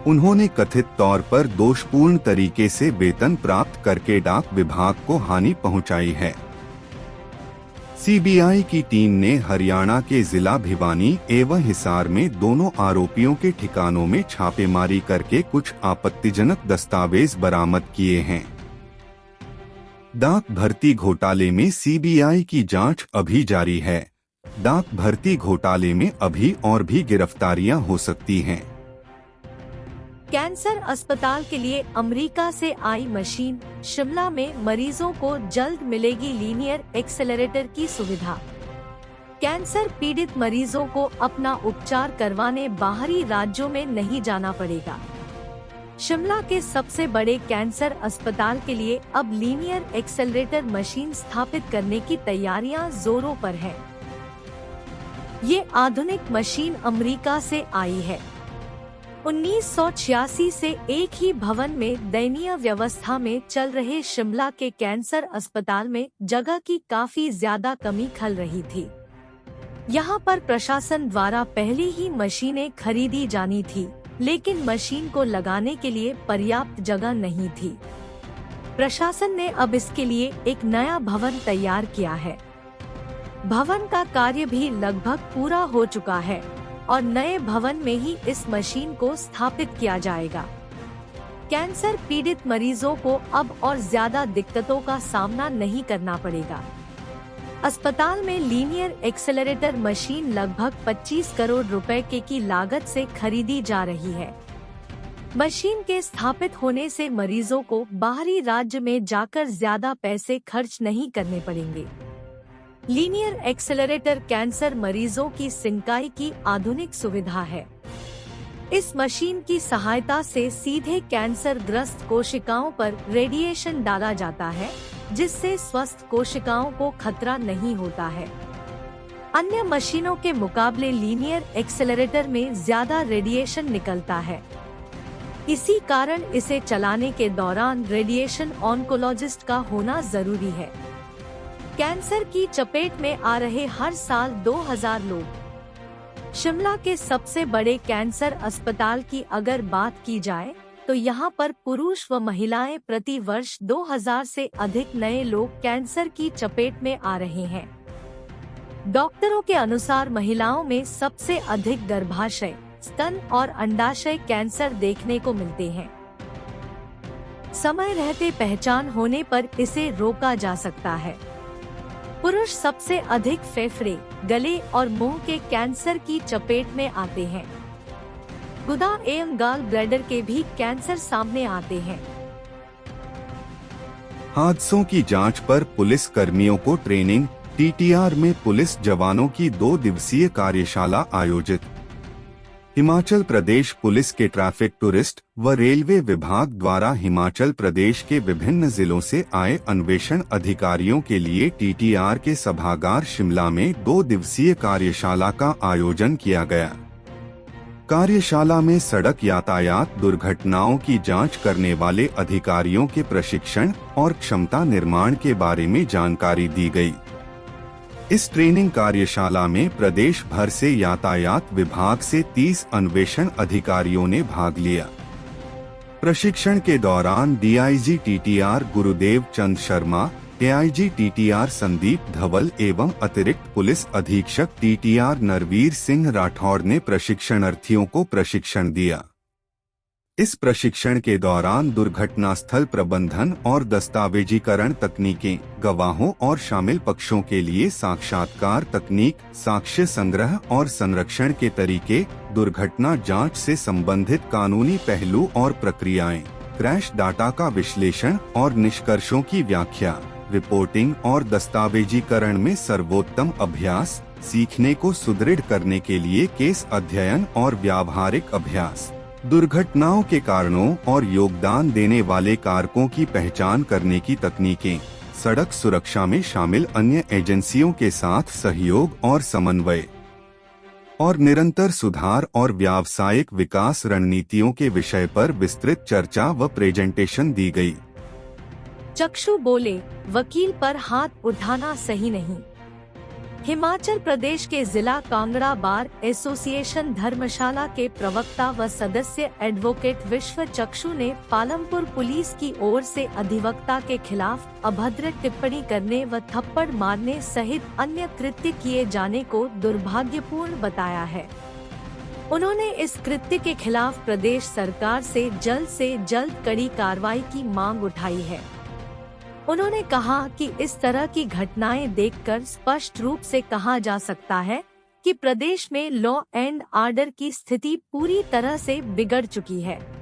उन्होंने कथित तौर पर दोषपूर्ण तरीके से वेतन प्राप्त करके डाक विभाग को हानि पहुंचाई है। CBI की टीम ने हरियाणा के जिला भिवानी एवं हिसार में दोनों आरोपियों के ठिकानों में छापेमारी करके कुछ आपत्तिजनक दस्तावेज बरामद किए हैं। डाक भर्ती घोटाले में सीबीआई की जांच अभी जारी है। डाक भर्ती घोटाले में अभी और भी गिरफ्तारियां हो सकती हैं। कैंसर अस्पताल के लिए अमेरिका से आई मशीन, शिमला में मरीजों को जल्द मिलेगी लीनियर एक्सेलरेटर की सुविधा। कैंसर पीड़ित मरीजों को अपना उपचार करवाने बाहरी राज्यों में नहीं जाना पड़ेगा। शिमला के सबसे बड़े कैंसर अस्पताल के लिए अब लीनियर एक्सेलरेटर मशीन स्थापित करने की तैयारियां जोरों पर है। ये आधुनिक मशीन अमेरिका से आई है। 1986 से एक ही भवन में दयनीय व्यवस्था में चल रहे शिमला के कैंसर अस्पताल में जगह की काफी ज्यादा कमी खल रही थी। यहाँ पर प्रशासन द्वारा पहले ही मशीनें खरीदी जानी थी, लेकिन मशीन को लगाने के लिए पर्याप्त जगह नहीं थी। प्रशासन ने अब इसके लिए एक नया भवन तैयार किया है। भवन का कार्य भी लगभग पूरा हो चुका है और नए भवन में ही इस मशीन को स्थापित किया जाएगा। कैंसर पीड़ित मरीजों को अब और ज्यादा दिक्कतों का सामना नहीं करना पड़ेगा। अस्पताल में लीनियर एक्सेलरेटर मशीन लगभग 25 करोड़ रुपए की लागत से खरीदी जा रही है। मशीन के स्थापित होने से मरीजों को बाहरी राज्य में जाकर ज्यादा पैसे खर्च नहीं करने पड़ेंगे। लीनियर एक्सेलरेटर कैंसर मरीजों की सिंकाई की आधुनिक सुविधा है। इस मशीन की सहायता से सीधे कैंसर ग्रस्त कोशिकाओं पर रेडिएशन डाला जाता है, जिससे स्वस्थ कोशिकाओं को खतरा नहीं होता है। अन्य मशीनों के मुकाबले लीनियर एक्सेलरेटर में ज्यादा रेडिएशन निकलता है। इसी कारण इसे चलाने के दौरान रेडिएशन ऑन्कोलॉजिस्ट का होना जरूरी है। कैंसर की चपेट में आ रहे हर साल 2000 लोग। शिमला के सबसे बड़े कैंसर अस्पताल की अगर बात की जाए तो यहाँ पर पुरुष व महिलाएं प्रति वर्ष 2000 से अधिक नए लोग कैंसर की चपेट में आ रहे हैं। डॉक्टरों के अनुसार महिलाओं में सबसे अधिक गर्भाशय, स्तन और अंडाशय कैंसर देखने को मिलते हैं। समय रहते पहचान होने पर इसे रोका जा सकता है। पुरुष सबसे अधिक फेफड़े, गले और मुंह के कैंसर की चपेट में आते हैं। गुदा एवं गाल ब्लैडर के भी कैंसर सामने आते हैं। हादसों की जांच पर पुलिस कर्मियों को ट्रेनिंग। टीटीआर में पुलिस जवानों की 2 दिवसीय कार्यशाला आयोजित। हिमाचल प्रदेश पुलिस के ट्रैफिक, टूरिस्ट व रेलवे विभाग द्वारा हिमाचल प्रदेश के विभिन्न जिलों से आए अन्वेषण अधिकारियों के लिए टीटीआर के सभागार शिमला में 2 दिवसीय कार्यशाला का आयोजन किया गया। कार्यशाला में सड़क यातायात दुर्घटनाओं की जांच करने वाले अधिकारियों के प्रशिक्षण और क्षमता निर्माण के बारे में जानकारी दी गई। इस ट्रेनिंग कार्यशाला में प्रदेश भर से यातायात विभाग से 30 अन्वेषण अधिकारियों ने भाग लिया। प्रशिक्षण के दौरान डीआईजी टीटीआर गुरुदेव चंद शर्मा, एआईजी टीटीआर संदीप धवल एवं अतिरिक्त पुलिस अधीक्षक टीटीआर नरवीर सिंह राठौड़ ने प्रशिक्षणार्थियों को प्रशिक्षण दिया। इस प्रशिक्षण के दौरान दुर्घटना स्थल प्रबंधन और दस्तावेजीकरण तकनीकें, गवाहों और शामिल पक्षों के लिए साक्षात्कार तकनीक, साक्ष्य संग्रह और संरक्षण के तरीके, दुर्घटना जांच से संबंधित कानूनी पहलू और प्रक्रियाएं, क्रैश डाटा का विश्लेषण और निष्कर्षों की व्याख्या, रिपोर्टिंग और दस्तावेजीकरण में सर्वोत्तम अभ्यास, सीखने को सुदृढ़ करने के लिए केस अध्ययन और व्यावहारिक अभ्यास, दुर्घटनाओं के कारणों और योगदान देने वाले कारकों की पहचान करने की तकनीकें, सड़क सुरक्षा में शामिल अन्य एजेंसियों के साथ सहयोग और समन्वय, और निरंतर सुधार और व्यावसायिक विकास रणनीतियों के विषय पर विस्तृत चर्चा व प्रेजेंटेशन दी गई। चक्षु बोले, वकील पर हाथ उठाना सही नहीं। हिमाचल प्रदेश के जिला कांगड़ा बार एसोसिएशन धर्मशाला के प्रवक्ता व सदस्य एडवोकेट विश्व चक्षु ने पालमपुर पुलिस की ओर से अधिवक्ता के खिलाफ अभद्र टिप्पणी करने व थप्पड़ मारने सहित अन्य कृत्य किए जाने को दुर्भाग्यपूर्ण बताया है। उन्होंने इस कृत्य के खिलाफ प्रदेश सरकार से जल्द कड़ी कार्रवाई की मांग उठाई है। उन्होंने कहा कि इस तरह की घटनाएं देखकर स्पष्ट रूप से कहा जा सकता है कि प्रदेश में लॉ एंड ऑर्डर की स्थिति पूरी तरह से बिगड़ चुकी है।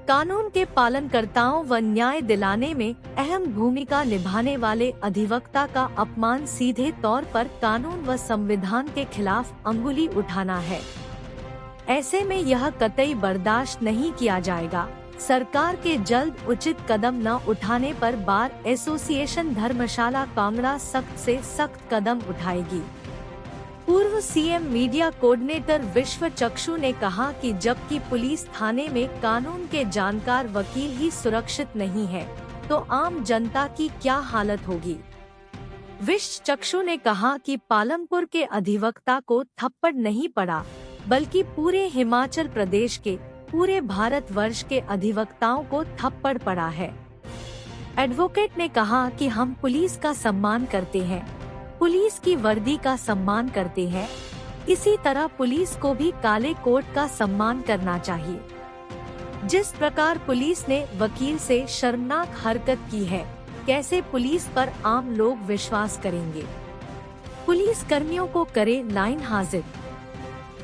कानून के पालनकर्ताओं व न्याय दिलाने में अहम भूमिका निभाने वाले अधिवक्ता का अपमान सीधे तौर पर कानून व संविधान के खिलाफ अंगुली उठाना है। ऐसे में यह कतई बर्दाश्त नहीं किया जाएगा। सरकार के जल्द उचित कदम न उठाने पर बार एसोसिएशन धर्मशाला कांगड़ा सख्त से सख्त कदम उठाएगी। पूर्व सीएम मीडिया कोऑर्डिनेटर विश्व चक्षु ने कहा कि जबकि पुलिस थाने में कानून के जानकार वकील ही सुरक्षित नहीं है, तो आम जनता की क्या हालत होगी। विश्व चक्षु ने कहा कि पालमपुर के अधिवक्ता को थप्पड़ नहीं पड़ा, बल्कि पूरे हिमाचल प्रदेश के, पूरे भारतवर्ष के अधिवक्ताओं को थप्पड़ पड़ा है। एडवोकेट ने कहा कि हम पुलिस का सम्मान करते हैं, पुलिस की वर्दी का सम्मान करते हैं, इसी तरह पुलिस को भी काले कोट का सम्मान करना चाहिए। जिस प्रकार पुलिस ने वकील से शर्मनाक हरकत की है, कैसे पुलिस पर आम लोग विश्वास करेंगे। पुलिस कर्मियों को करे लाइन हाजिर।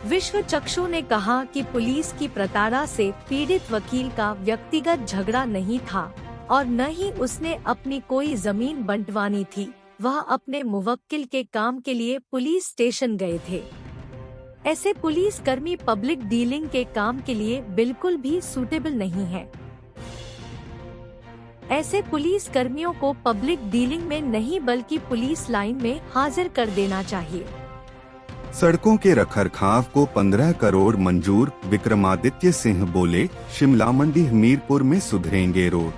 विश्व चक्षु ने कहा कि पुलिस की प्रताड़ना से पीड़ित वकील का व्यक्तिगत झगड़ा नहीं था और न ही उसने अपनी कोई जमीन बंटवानी थी, वह अपने मुवक्किल के काम के लिए पुलिस स्टेशन गए थे। ऐसे पुलिस कर्मी पब्लिक डीलिंग के काम के लिए बिल्कुल भी सूटेबल नहीं है। ऐसे पुलिस कर्मियों को पब्लिक डीलिंग में नहीं बल्कि पुलिस लाइन में हाजिर कर देना चाहिए। सड़कों के रखरखाव को 15 करोड़ मंजूर, विक्रमादित्य सिंह बोले, शिमला मंडी हमीरपुर में सुधरेंगे रोड।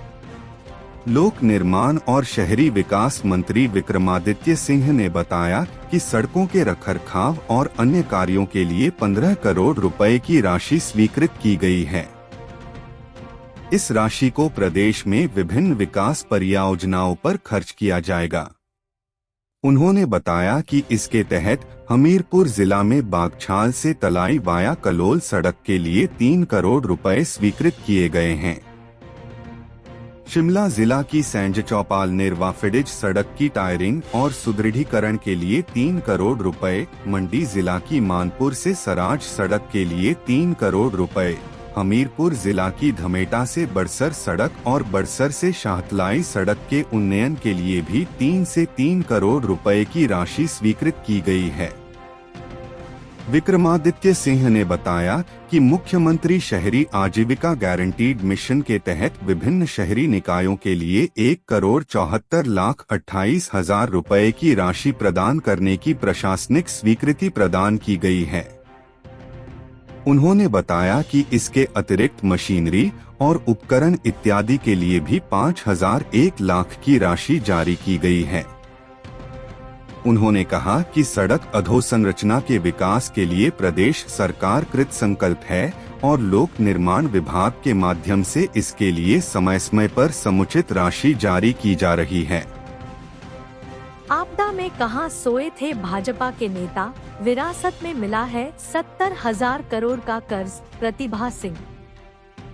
लोक निर्माण और शहरी विकास मंत्री विक्रमादित्य सिंह ने बताया कि सड़कों के रखरखाव और अन्य कार्यों के लिए 15 करोड़ रुपए की राशि स्वीकृत की गई है। इस राशि को प्रदेश में विभिन्न विकास परियोजनाओं पर खर्च किया जाएगा। उन्होंने बताया कि इसके तहत हमीरपुर जिला में बागछाल से तलाई वाया कलोल सड़क के लिए 3 करोड़ रुपए स्वीकृत किए गए हैं। शिमला जिला की सैंज चौपाल नेरवाफिडिज सड़क की टायरिंग और सुदृढ़ीकरण के लिए 3 करोड़ रुपए, मंडी जिला की मानपुर से सराज सड़क के लिए 3 करोड़ रुपए, हमीरपुर जिला की धमेटा से बड़सर सड़क और बड़सर से शाहतलाई सड़क के उन्नयन के लिए भी 3 से 3 करोड़ रुपए की राशि स्वीकृत की गई है। विक्रमादित्य सिंह ने बताया कि मुख्यमंत्री शहरी आजीविका गारंटीड मिशन के तहत विभिन्न शहरी निकायों के लिए 1,74,28,000 रुपए की राशि प्रदान करने की प्रशासनिक स्वीकृति प्रदान की गई है। उन्होंने बताया कि इसके अतिरिक्त मशीनरी और उपकरण इत्यादि के लिए भी 5,001 लाख की राशि जारी की गई है। उन्होंने कहा कि सड़क अधोसंरचना के विकास के लिए प्रदेश सरकार कृत संकल्प है और लोक निर्माण विभाग के माध्यम से इसके लिए समय समय पर समुचित राशि जारी की जा रही है। आपदा में कहां सोए थे भाजपा के नेता, विरासत में मिला है 70,000 करोड़ का कर्ज, प्रतिभा सिंह।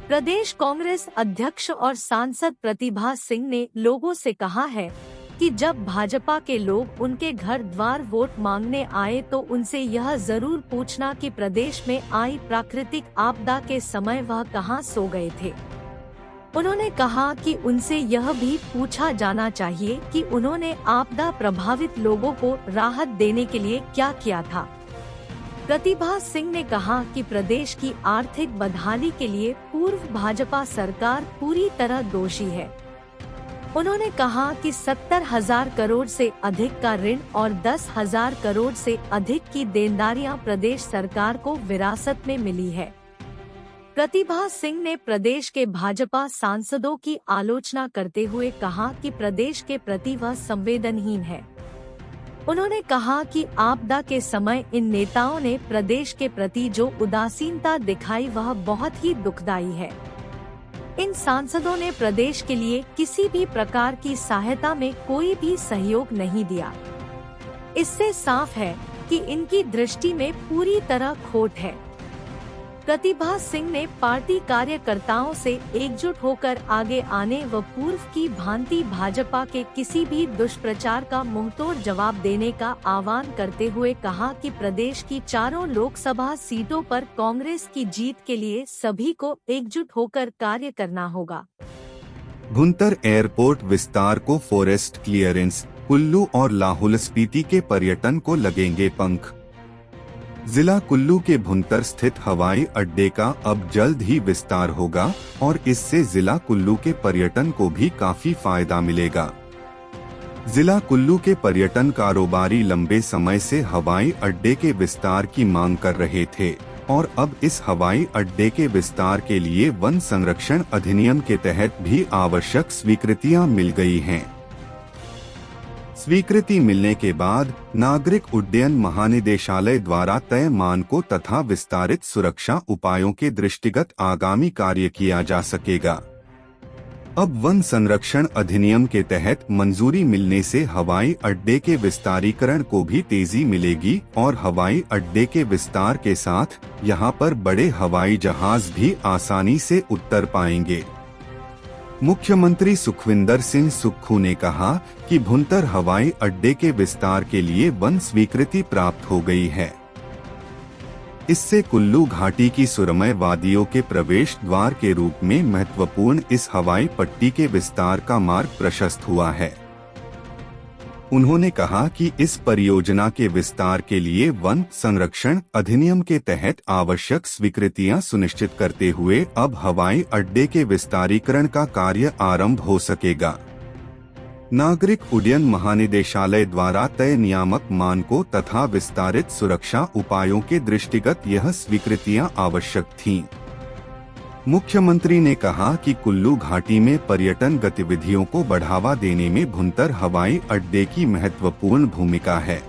प्रदेश कांग्रेस अध्यक्ष और सांसद प्रतिभा सिंह ने लोगों से कहा है कि जब भाजपा के लोग उनके घर द्वार वोट मांगने आए तो उनसे यह जरूर पूछना कि प्रदेश में आई प्राकृतिक आपदा के समय वह कहां सो गए थे। उन्होंने कहा कि उनसे यह भी पूछा जाना चाहिए कि उन्होंने आपदा प्रभावित लोगों को राहत देने के लिए क्या किया था। प्रतिभा सिंह ने कहा कि प्रदेश की आर्थिक बदहाली के लिए पूर्व भाजपा सरकार पूरी तरह दोषी है। उन्होंने कहा कि 70,000 करोड़ से अधिक का ऋण और 10,000 करोड़ से अधिक की देनदारियां प्रदेश सरकार को विरासत में मिली है। प्रतिभा सिंह ने प्रदेश के भाजपा सांसदों की आलोचना करते हुए कहा कि प्रदेश के प्रति वह संवेदनहीन है। उन्होंने कहा कि आपदा के समय इन नेताओं ने प्रदेश के प्रति जो उदासीनता दिखाई वह बहुत ही दुखदायी है। इन सांसदों ने प्रदेश के लिए किसी भी प्रकार की सहायता में कोई भी सहयोग नहीं दिया। इससे साफ है कि इनकी दृष्टि में पूरी तरह खोट है। प्रतिभा सिंह ने पार्टी कार्यकर्ताओं से एकजुट होकर आगे आने व पूर्व की भांति भाजपा के किसी भी दुष्प्रचार का मुंहतोड़ जवाब देने का आह्वान करते हुए कहा कि प्रदेश की चारों लोकसभा सीटों पर कांग्रेस की जीत के लिए सभी को एकजुट होकर कार्य करना होगा। भुंतर एयरपोर्ट विस्तार को फॉरेस्ट क्लियरेंस, कुल्लू और लाहौल स्पीति के पर्यटन को लगेंगे पंख। जिला कुल्लू के भुंतर स्थित हवाई अड्डे का अब जल्द ही विस्तार होगा और इससे जिला कुल्लू के पर्यटन को भी काफी फायदा मिलेगा। जिला कुल्लू के पर्यटन कारोबारी लंबे समय से हवाई अड्डे के विस्तार की मांग कर रहे थे और अब इस हवाई अड्डे के विस्तार के लिए वन संरक्षण अधिनियम के तहत भी आवश्यक स्वीकृतियां मिल गई हैं। स्वीकृति मिलने के बाद नागरिक उड्डयन महानिदेशालय द्वारा तय मानकों तथा विस्तारित सुरक्षा उपायों के दृष्टिगत आगामी कार्य किया जा सकेगा। अब वन संरक्षण अधिनियम के तहत मंजूरी मिलने से हवाई अड्डे के विस्तारीकरण को भी तेजी मिलेगी और हवाई अड्डे के विस्तार के साथ यहां पर बड़े हवाई जहाज भी आसानी से उतर पाएंगे। मुख्यमंत्री सुखविंदर सिंह सुक्खू ने कहा कि भुंतर हवाई अड्डे के विस्तार के लिए वन स्वीकृति प्राप्त हो गई है। इससे कुल्लू घाटी की सुरमय वादियों के प्रवेश द्वार के रूप में महत्वपूर्ण इस हवाई पट्टी के विस्तार का मार्ग प्रशस्त हुआ है। उन्होंने कहा कि इस परियोजना के विस्तार के लिए वन संरक्षण अधिनियम के तहत आवश्यक स्वीकृतियां सुनिश्चित करते हुए अब हवाई अड्डे के विस्तारीकरण का कार्य आरंभ हो सकेगा। नागरिक उड्डयन महानिदेशालय द्वारा तय नियामक मानकों तथा विस्तारित सुरक्षा उपायों के दृष्टिगत यह स्वीकृतियां आवश्यक थीं। मुख्यमंत्री ने कहा कि कुल्लू घाटी में पर्यटन गतिविधियों को बढ़ावा देने में भुंतर हवाई अड्डे की महत्वपूर्ण भूमिका है।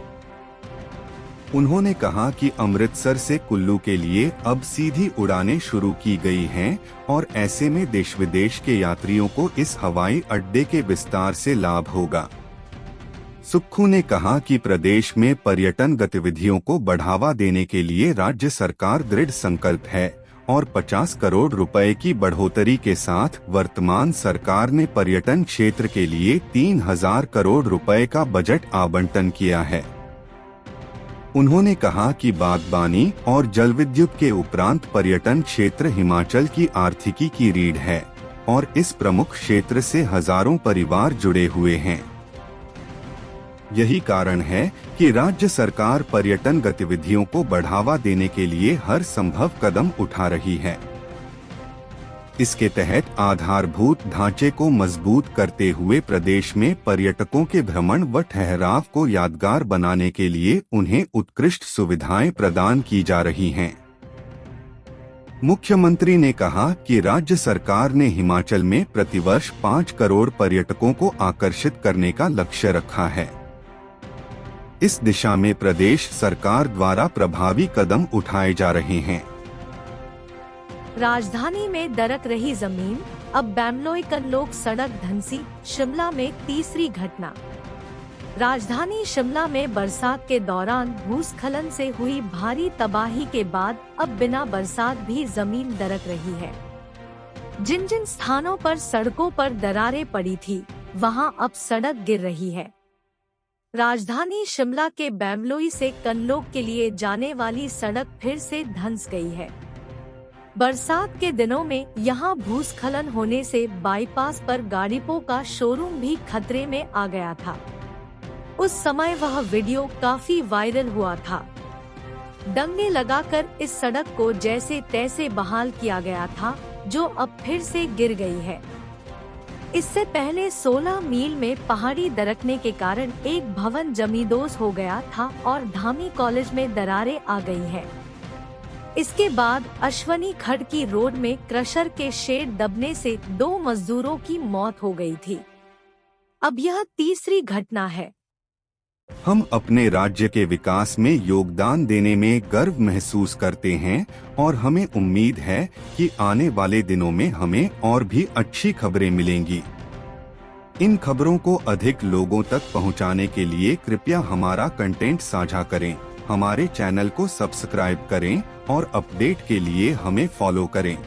उन्होंने कहा कि अमृतसर से कुल्लू के लिए अब सीधी उड़ानें शुरू की गई हैं और ऐसे में देश विदेश के यात्रियों को इस हवाई अड्डे के विस्तार से लाभ होगा। सुक्खू ने कहा कि प्रदेश में पर्यटन गतिविधियों को बढ़ावा देने के लिए राज्य सरकार दृढ़ संकल्प है और 50 करोड़ रुपए की बढ़ोतरी के साथ वर्तमान सरकार ने पर्यटन क्षेत्र के लिए 3000 करोड़ रुपए का बजट आवंटन किया है। उन्होंने कहा कि बागबानी और जलविद्युत के उपरांत पर्यटन क्षेत्र हिमाचल की आर्थिकी की रीढ़ है और इस प्रमुख क्षेत्र से हजारों परिवार जुड़े हुए हैं। यही कारण है कि राज्य सरकार पर्यटन गतिविधियों को बढ़ावा देने के लिए हर संभव कदम उठा रही है। इसके तहत आधारभूत ढांचे को मजबूत करते हुए प्रदेश में पर्यटकों के भ्रमण व ठहराव को यादगार बनाने के लिए उन्हें उत्कृष्ट सुविधाएं प्रदान की जा रही हैं। मुख्यमंत्री ने कहा कि राज्य सरकार ने हिमाचल में प्रतिवर्ष 5 करोड़ पर्यटकों को आकर्षित करने का लक्ष्य रखा है। इस दिशा में प्रदेश सरकार द्वारा प्रभावी कदम उठाए जा रहे हैं। राजधानी में दरक रही जमीन, अब बेमलोई कनलोक सड़क धंसी, शिमला में तीसरी घटना। राजधानी शिमला में बरसात के दौरान भूस्खलन से हुई भारी तबाही के बाद अब बिना बरसात भी जमीन दरक रही है। जिन जिन स्थानों पर सड़कों पर दरारें पड़ी थी, वहां अब सड़क गिर रही है। राजधानी शिमला के बेमलोई से कनलोक के लिए जाने वाली सड़क फिर से धंस गई है। बरसात के दिनों में यहां भूस्खलन होने से बाईपास पर गाड़ियों का शोरूम भी खतरे में आ गया था। उस समय वह वीडियो काफी वायरल हुआ था। डंगे लगाकर इस सड़क को जैसे तैसे बहाल किया गया था, जो अब फिर से गिर गई है। इससे पहले 16 मील में पहाड़ी दरकने के कारण एक भवन जमींदोज हो गया था और धामी कॉलेज में दरारें आ गई है। इसके बाद अश्वनी खड़की रोड में क्रशर के शेड दबने से 2 मजदूरों की मौत हो गई थी। अब यह तीसरी घटना है। हम अपने राज्य के विकास में योगदान देने में गर्व महसूस करते हैं और हमें उम्मीद है कि आने वाले दिनों में हमें और भी अच्छी खबरें मिलेंगी। इन खबरों को अधिक लोगों तक पहुंचाने के लिए कृपया हमारा कंटेंट साझा करें। हमारे चैनल को सब्सक्राइब करें और अपडेट के लिए हमें फॉलो करें।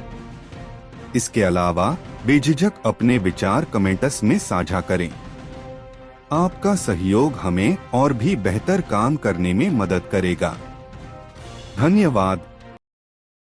इसके अलावा बेझिझक अपने विचार कमेंट्स में साझा करें। आपका सहयोग हमें और भी बेहतर काम करने में मदद करेगा। धन्यवाद।